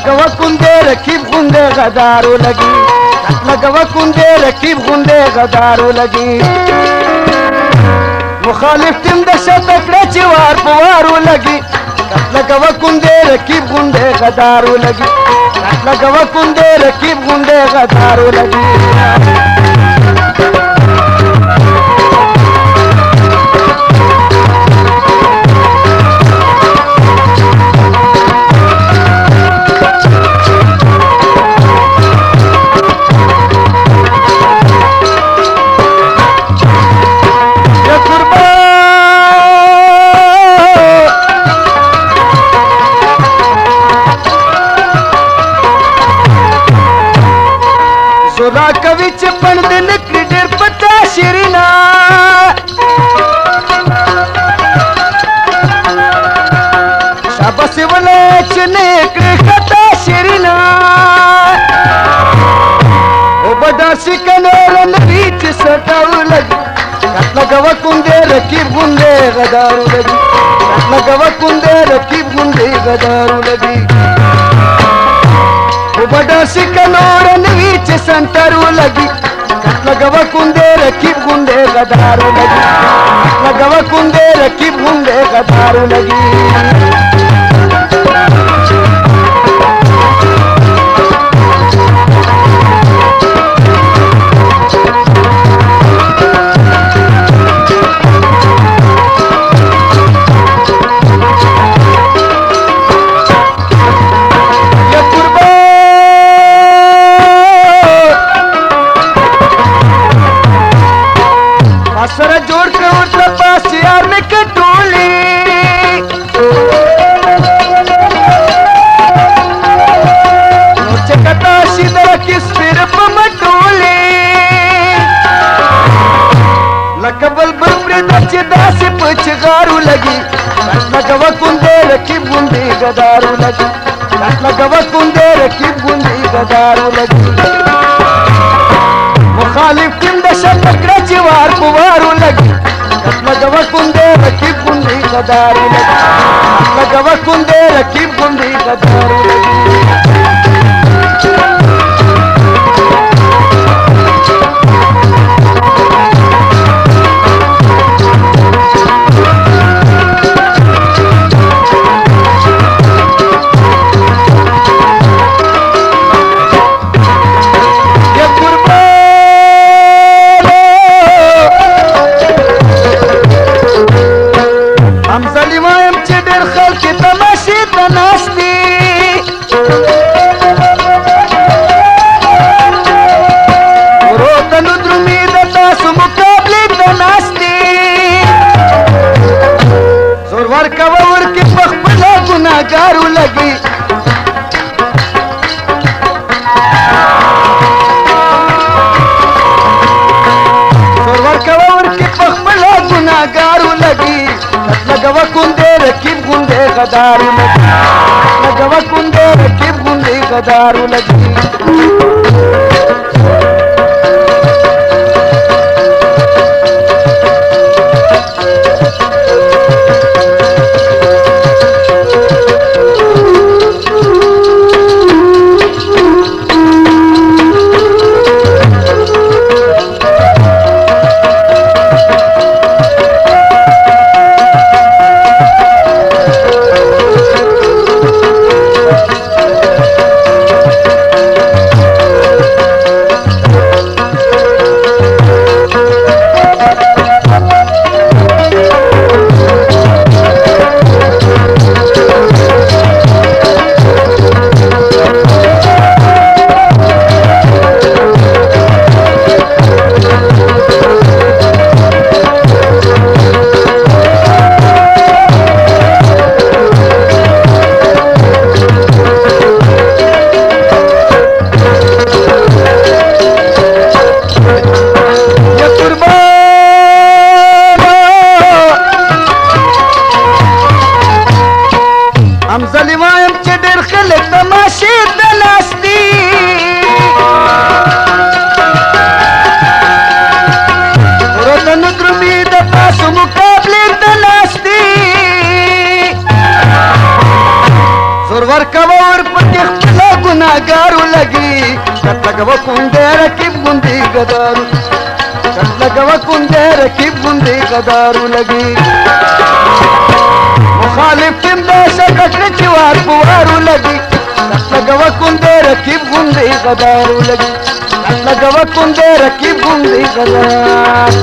لگوا کندے رکیب گندے غدارو لگی لگوا کندے رکیب گندے غدارو لگی مخالف ټیم د شاته کړه چې وار په وارو لګي لګوا کندې رقیب غونډې غدارو لګي لګوا کندې رقیب غونډې غدارو لګي کوي چې پند نکړي ډېر پټه شیرینا شاباسي ولې چې نکړي خطا شیرینا او بداسي کنور نوي چې سټاو لګي لګوا کندې رقیب غونډې غدارو لګي لګوا کندې رقیب غونډې غدارو لګي بداسي کنور نوي چې سنټرو لګي لګوا کندې رقیب غونډې غدارو لګي لګوا کندې رقیب غونډې غدارو لګي سره جوړ کړو ته پاس یار مې کټولې نو چې کتا شي د کې سپیر په مټولې لکه بلبل پرې د چې داسې په چغارو لګي لګوا کندې رقیب غونډې غدارو لګي لګوا کندې رقیب غونډې غدارو لګي مخالف ټیم د شاته کړه چې وار په وارو لګي لګوا کندې رقیب غونډې غدارو لګي لګوا کندې رقیب غونډې غدارو لګي ګارو لګي سرور کوا ورکی پخپلا ګناګارو لګي لګوا کندې رقیب غونډې غدارو لګي لګوا کندې رقیب غونډې غدارو لګي కట్లగవకుందే రకీబ్ గుంది గదారు కట్లగవకుందే రకీబ్ గుంది గదారు లగి मुखालिफ किंदेश कटची वार पुवारू लगी कटलगवకుందే रकीब गुंदी गदारू लगी कटलगवకుందే रकीब गुंदी गदार